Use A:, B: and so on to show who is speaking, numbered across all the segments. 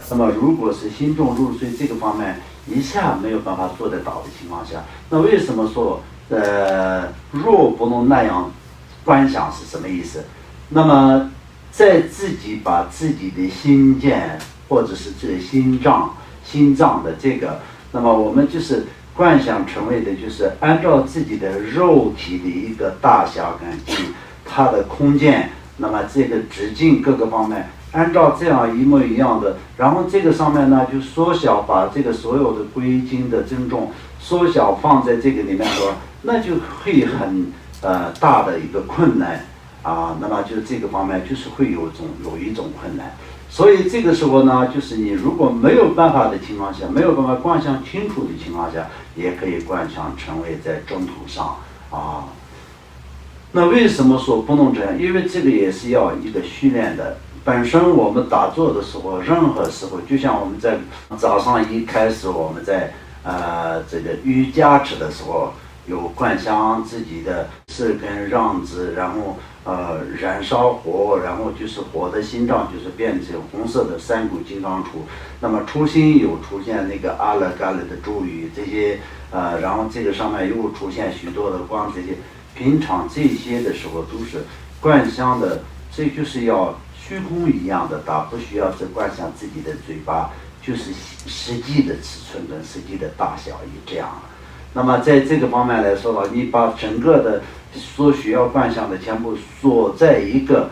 A: 那么如果是心中入睡这个方面一下没有办法做得到的情况下，那为什么说若不能那样观想是什么意思？那么在自己把自己的心剑或者是这个心脏的这个，那么我们就是观想成为的就是按照自己的肉体的一个大小跟它的空间，那么这个直径各个方面按照这样一模一样的，然后这个上面呢就缩小，把这个所有的归经的增重缩小放在这个里面说，那就会很大的一个困难啊，那么就这个方面就是会有一种困难。所以这个时候呢，就是你如果没有办法的情况下，没有办法观想清楚的情况下，也可以观想成为在征途上啊。那为什么说不能这样？因为这个也是要一个训练的。本身我们打坐的时候，任何时候，就像我们在早上一开始我们在这个瑜伽池的时候，有观想自己的四根让子，然后燃烧火，然后就是火的心脏就是变成红色的三股金刚杵。那么初心有出现那个阿拉嘎勒的咒语，这些然后这个上面又出现许多的光，这些平常这些的时候都是观想的，这就是要虚空一样的打，不需要是观想自己的嘴巴，就是实际的尺寸跟实际的大小也这样。那么在这个方面来说吧，你把整个的所需要观想的全部锁在一个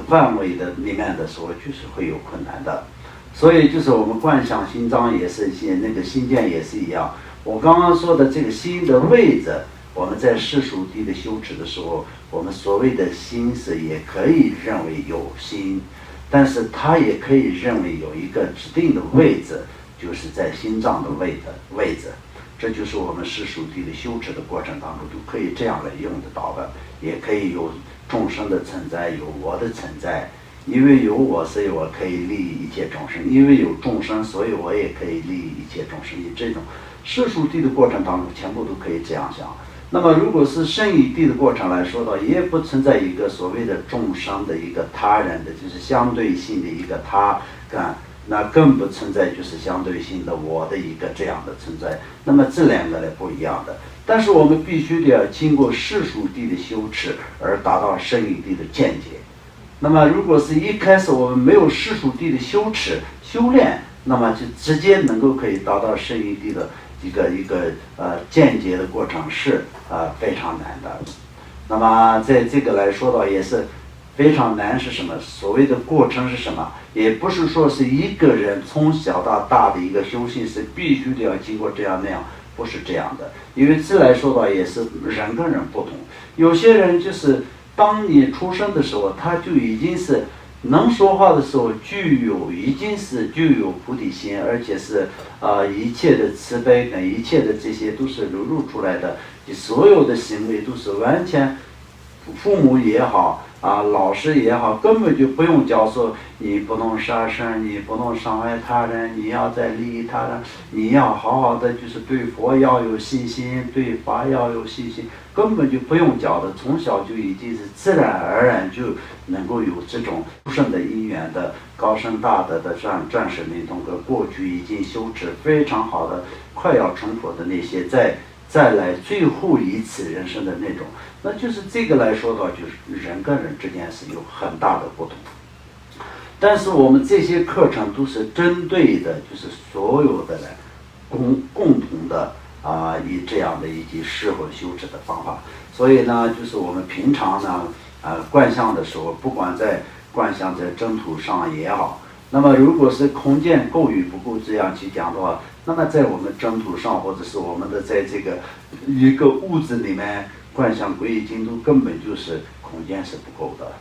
A: 范围的里面的时候，就是会有困难的。所以就是我们观想心脏也是那个心剑也是一样。我刚刚说的这个心的位置，我们在世俗地的修持的时候，我们所谓的心是也可以认为有心，但是它也可以认为有一个指定的位置，就是在心脏的位置。这就是我们世俗地的修持的过程当中都可以这样来用得到的，也可以有众生的存在，有我的存在。因为有我，所以我可以利益一切众生；因为有众生，所以我也可以利益一切众生。以这种世俗地的过程当中，全部都可以这样想。那么如果是圣义地的过程来说的，也不存在一个所谓的众生的一个他人的，就是相对性的一个他感，那更不存在就是相对性的我的一个这样的存在。那么这两个呢不一样的，但是我们必须得要经过世俗地的修持而达到圣义地的见解。那么如果是一开始我们没有世俗地的修持修炼，那么就直接能够可以达到圣义地的一个见解的过程是非常难的。那么在这个来说的也是非常难，是什么？所谓的过程是什么？也不是说是一个人从小到大的一个修行是必须得要经过这样那样，不是这样的。因为这来说的也是人跟人不同，有些人就是当你出生的时候，他就已经是能说话的时候已经是具有菩提心，而且是一切的慈悲跟一切的这些都是流露出来的，你所有的行为都是完全，父母也好老师也好，根本就不用教说你不能杀生，你不能伤害他人，你要在利益他人，你要好好的就是对佛要有信心，对法要有信心，根本就不用教的，从小就已经是自然而然就能够有这种殊胜的因缘的高深大德的战士民众和过去已经修持非常好的快要成佛的那些再来最后一次人生的那种，那就是这个来说的话，就是人跟人之间是有很大的不同。但是我们这些课程都是针对的，就是所有的人共同的以这样的一些适合修持的方法。所以呢，就是我们平常呢观想的时候，不管在观想在征途上也好，那么如果是空间够与不够这样去讲的话，那么在我们征途上，或者是我们的在这个一个屋子里面观想皈依京都，根本就是空间是不够的。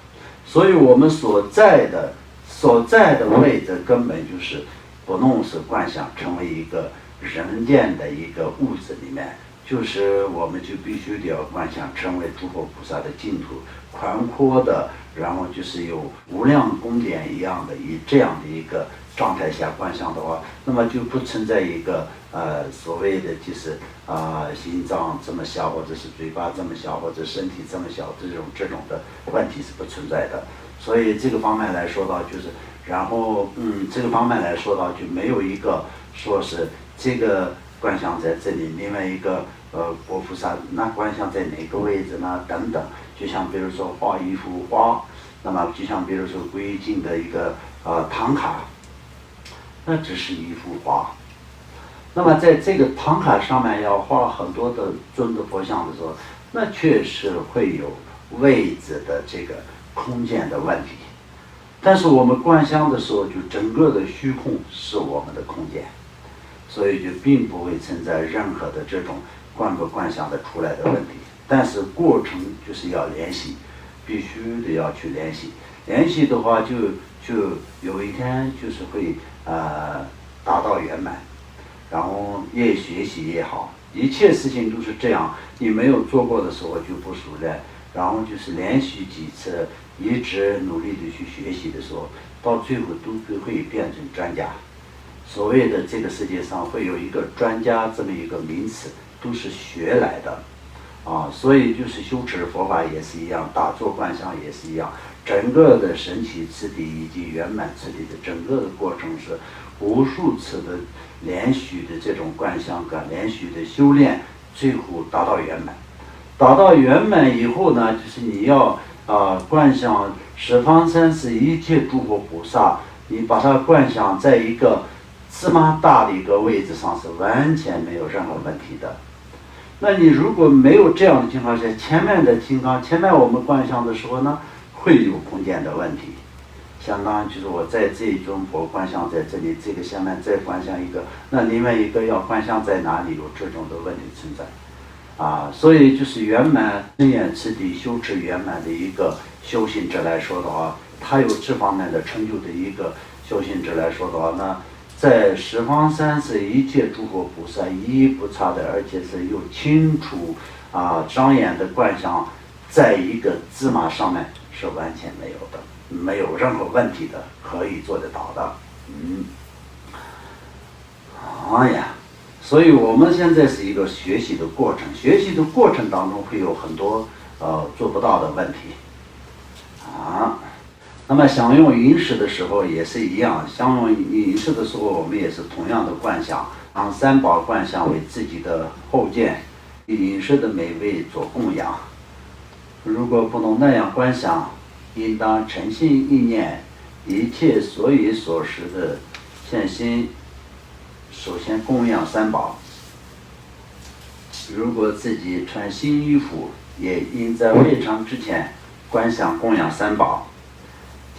A: 所以我们所在的位置根本就是不能是观想成为一个人间的一个屋子里面，就是我们就必须得要观想成为诸佛菩萨的净土，宽阔的，然后就是有无量宫殿一样的，以这样的一个状态下观想的话，那么就不存在一个所谓的就是心脏这么小，或者是嘴巴这么小，或者身体这么小，这种的问题是不存在的。所以这个方面来说到，就是然后这个方面来说到就没有一个说是这个观想在这里，另外一个佛菩萨那观想在哪个位置呢？等等，就像比如说画一幅画，那么就像比如说归境的一个唐卡，那只是一幅画。那么在这个唐卡上面要画很多的尊的佛像的时候，那确实会有位置的这个空间的问题。但是我们观想的时候，就整个的虚空是我们的空间，所以就并不会存在任何的这种观不观想的出来的问题。但是过程就是要联系，必须得要去联系。联系的话就有一天就是会达到圆满。然后越学习越好，一切事情都是这样。你没有做过的时候就不熟练，然后就是连续几次，一直努力的去学习的时候，到最后都会变成专家。所谓的这个世界上会有一个专家这么一个名词，都是学来的，所以就是修持佛法也是一样，打坐观想也是一样，整个的神奇次第以及圆满次第的整个的过程是无数次的连续的这种观想感，连续的修炼，最后达到圆满。达到圆满以后呢，就是你要观想十方三世一切诸佛菩萨，你把它观想在一个这么大的一个位置上是完全没有任何问题的。那你如果没有这样的情况下，前面我们观想的时候呢，会有空间的问题。相当于就是我在这一尊佛观想在这里，这个下面再观想一个，那另外一个要观想在哪里，有这种的问题存在。所以就是圆满正眼次第修持圆满的一个修行者来说的话，他有这方面的成就的一个修行者来说的话，那在十方三世一切诸佛菩萨一一不差的，而且是又清楚张眼的观想，在一个芝麻上面是完全没有的，没有任何问题的，可以做得到的。所以我们现在是一个学习的过程，学习的过程当中会有很多做不到的问题。那么享用饮食的时候也是一样，享用饮食的时候我们也是同样的观想，让三宝观想为自己的后见，饮食的美味做供养。如果不能那样观想，应当诚心意念，一切所以所食的现心，首先供养三宝。如果自己穿新衣服，也应在未尝之前观想供养三宝，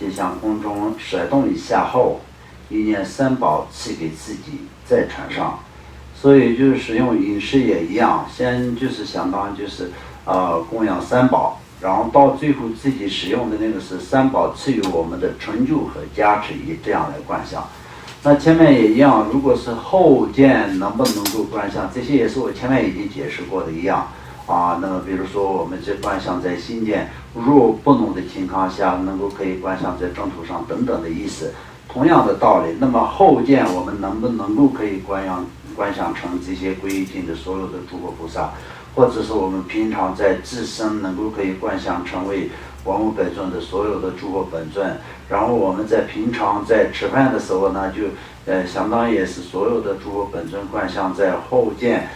A: 就像空中甩动一下后，意念三宝赐给自己再穿上。所以就是使用饮食也一样，先就是相当于就是供养三宝，然后到最后自己使用的那个是三宝赐予我们的成就和加持，以这样来观想。那前面也一样，如果是后见能不能够观想，这些也是我前面已经解释过的一样。那么比如说我们这观想在心见，若不能的情况下，能够可以观想在正途上等等的意思。同样的道理，那么后见我们能不能够可以观想成这些皈依境的所有的诸佛菩萨，或者是我们平常在自身能够可以观想成为文武百尊的所有的诸佛本尊，然后我们在平常在吃饭的时候呢，就相当也是所有的诸佛本尊观想在后见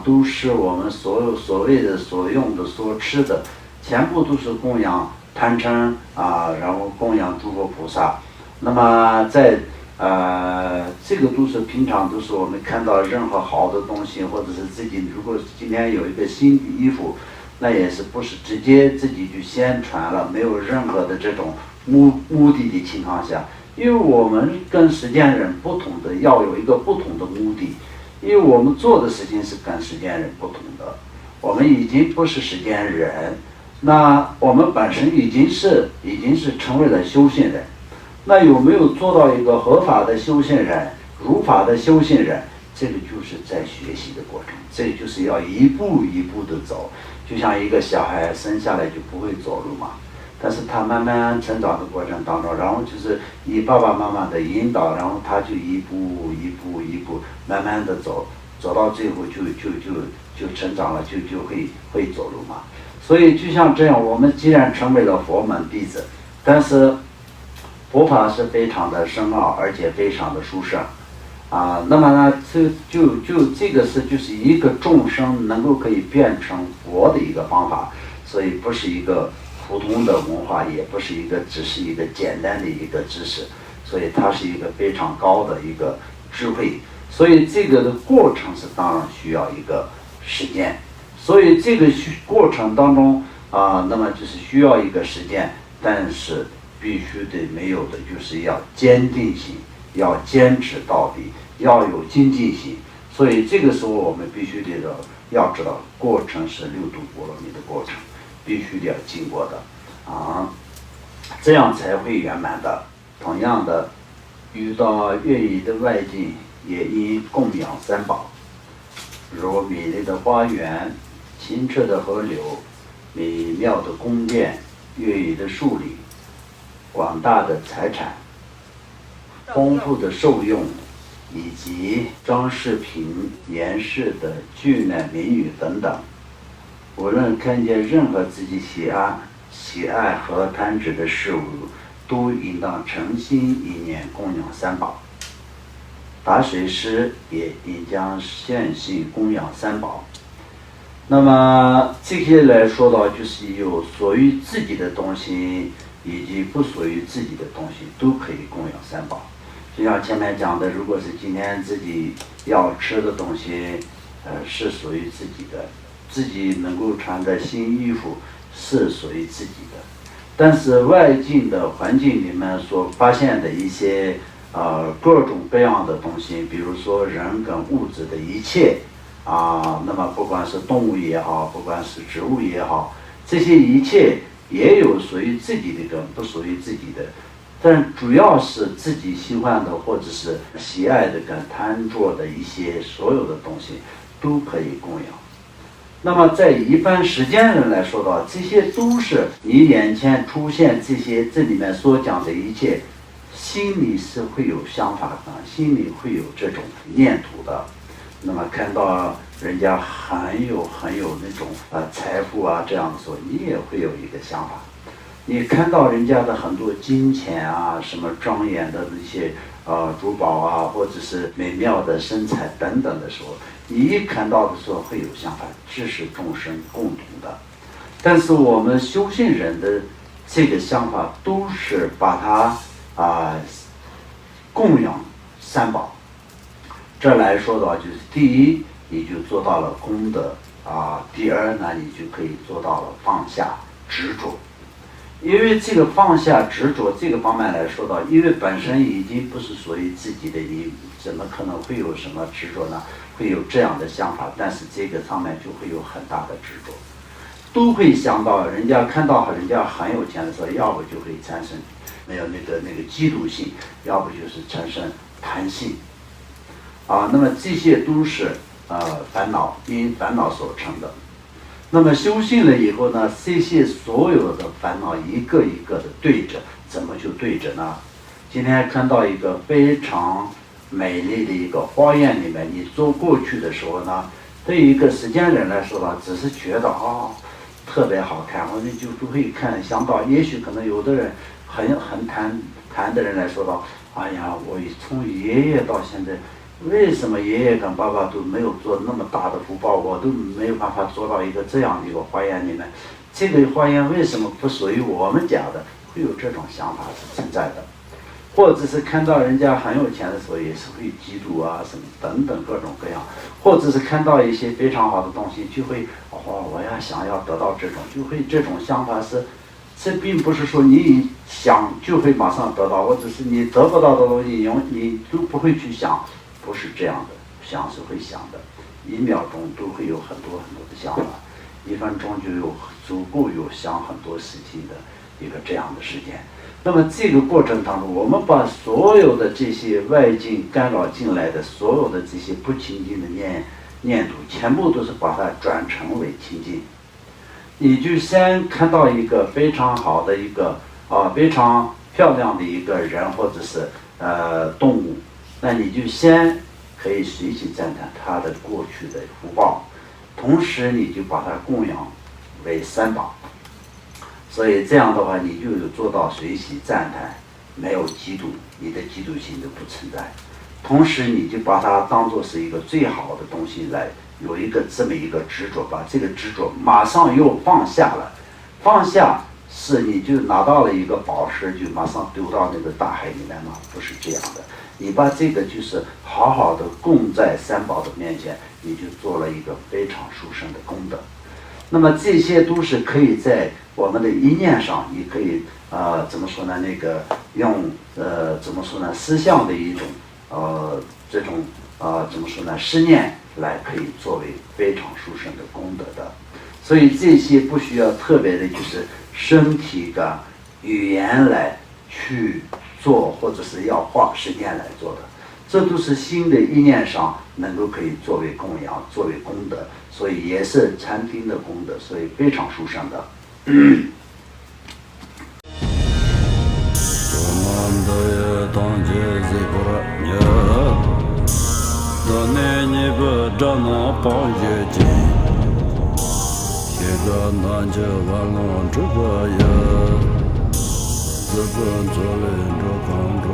A: 都是我们所谓的所用的所吃的，全部都是供养贪嗔然后供养诸佛菩萨。那么在这个都是平常都是我们看到任何好的东西，或者是自己如果今天有一个新的衣服，那也是不是直接自己就先穿了，没有任何的这种目的的情况下，因为我们跟实践人不同的，要有一个不同的目的，因为我们做的事情是跟实践人不同的，我们已经不是实践人，那我们本身已经是成为了修行人。那有没有做到一个合法的修行人，如法的修行人，这个就是在学习的过程，这就是要一步一步的走，就像一个小孩生下来就不会走路嘛，但是他慢慢成长的过程当中，然后就是以爸爸妈妈的引导，然后他就一步慢慢的走到最后就成长了，就会走路嘛。所以就像这样，我们既然成为了佛门弟子，但是佛法是非常的深奥，而且非常的殊胜。那么呢，这个就是一个众生能够可以变成佛的一个方法，所以不是一个普通的文化，也不是只是一个简单的一个知识，所以它是一个非常高的一个智慧，所以这个的过程是当然需要一个实践，所以这个过程当中那么就是需要一个实践，但是必须得没有的就是要坚定性，要坚持到底，要有精进性。所以这个时候我们必须得要知道，过程是六度波罗蜜的过程，必须得要经过的这样才会圆满的。同样的，遇到愿意的外境，也应供养三宝，如美丽的花园、清澈的河流、美妙的宫殿、悦意的树林、广大的财产、丰富的受用，以及装饰品、严饰的巨难名语等等。无论看见任何自己喜爱和贪执的事物，都应当诚心意念供养三宝。打水时也应将献信供养三宝。那么这些来说到，就是有属于自己的东西以及不属于自己的东西都可以供养三宝。就像前面讲的，如果是今天自己要吃的东西是属于自己的，自己能够穿的新衣服是属于自己的，但是外境的环境里面所发现的一些各种各样的东西，比如说人跟物质的一切那么不管是动物也好，不管是植物也好，这些一切也有属于自己的跟不属于自己的，但主要是自己喜欢的或者是喜爱的跟贪着的一些所有的东西都可以供养。那么在一般实践人来说的，这些都是你眼前出现这里面所讲的一切，心里是会有想法的，心里会有这种念头的。那么看到人家很有那种财富这样的时候，你也会有一个想法。你看到人家的很多金钱什么庄严的那些珠宝或者是美妙的身材等等的时候，你一看到的时候会有想法，这是众生共同的。但是我们修行人的这个想法都是把它供养三宝。这来说的话，就是第一，你就做到了功德第二呢，你就可以做到了放下执着。因为这个放下执着这个方面来说到，因为本身已经不是属于自己的，你怎么可能会有什么执着呢？会有这样的想法，但是这个上面就会有很大的执着，都会想到人家看到人家很有钱的时候，要不就会产生没有那个嫉妒心，要不就是产生贪心那么这些都是烦恼，因烦恼所成的。那么修行了以后呢，这些所有的烦恼一个一个的对着，怎么就对着呢？今天看到一个非常美丽的一个花园里面，你走过去的时候呢，对于一个实践人来说呢，只是觉得特别好看，或者就不会想到，也许可能有的人很谈的人来说到，哎呀，我从爷爷到现在，为什么爷爷跟爸爸都没有做那么大的福报，我都没有办法做到一个这样的一个花园里面，这个花园为什么不属于我们家的？会有这种想法是存在的。或者是看到人家很有钱的时候，也是会嫉妒什么等等各种各样，或者是看到一些非常好的东西，就会我要想要得到这种，就会这种想法是，这并不是说你想就会马上得到，或者是你得不到的东西，你都不会去想，不是这样的，想是会想的，1秒钟都会有很多的想法，1分钟就足够有想很多事情的一个这样的时间。那么这个过程当中，我们把所有的这些外境干扰进来的所有的这些不清净的念头，全部都是把它转成为清净。你就先看到一个非常好的一个非常漂亮的一个人或者是动物，那你就先可以随喜赞叹他的过去的福报，同时你就把它供养为三宝。所以这样的话，你就有做到随喜赞叹，没有嫉妒，你的嫉妒心就不存在。同时，你就把它当做是一个最好的东西来，有一个这么一个执着，把这个执着马上又放下了。放下是你就拿到了一个宝石，就马上丢到那个大海里面吗？不是这样的。你把这个就是好好的供在三宝的面前，你就做了一个非常殊胜的功德。那么这些都是可以在我们的一念上，也可以怎么说呢？那个用怎么说呢？思想的一种这种怎么说呢？思念来可以作为非常殊胜的功德的。所以这些不需要特别的，就是身体的语言来去做，或者是要花时间来做的。这都是心的意念上能够可以作为供养，作为功德，所以也是禅定的功德，所以非常殊胜的。
B: 自本作灵着康着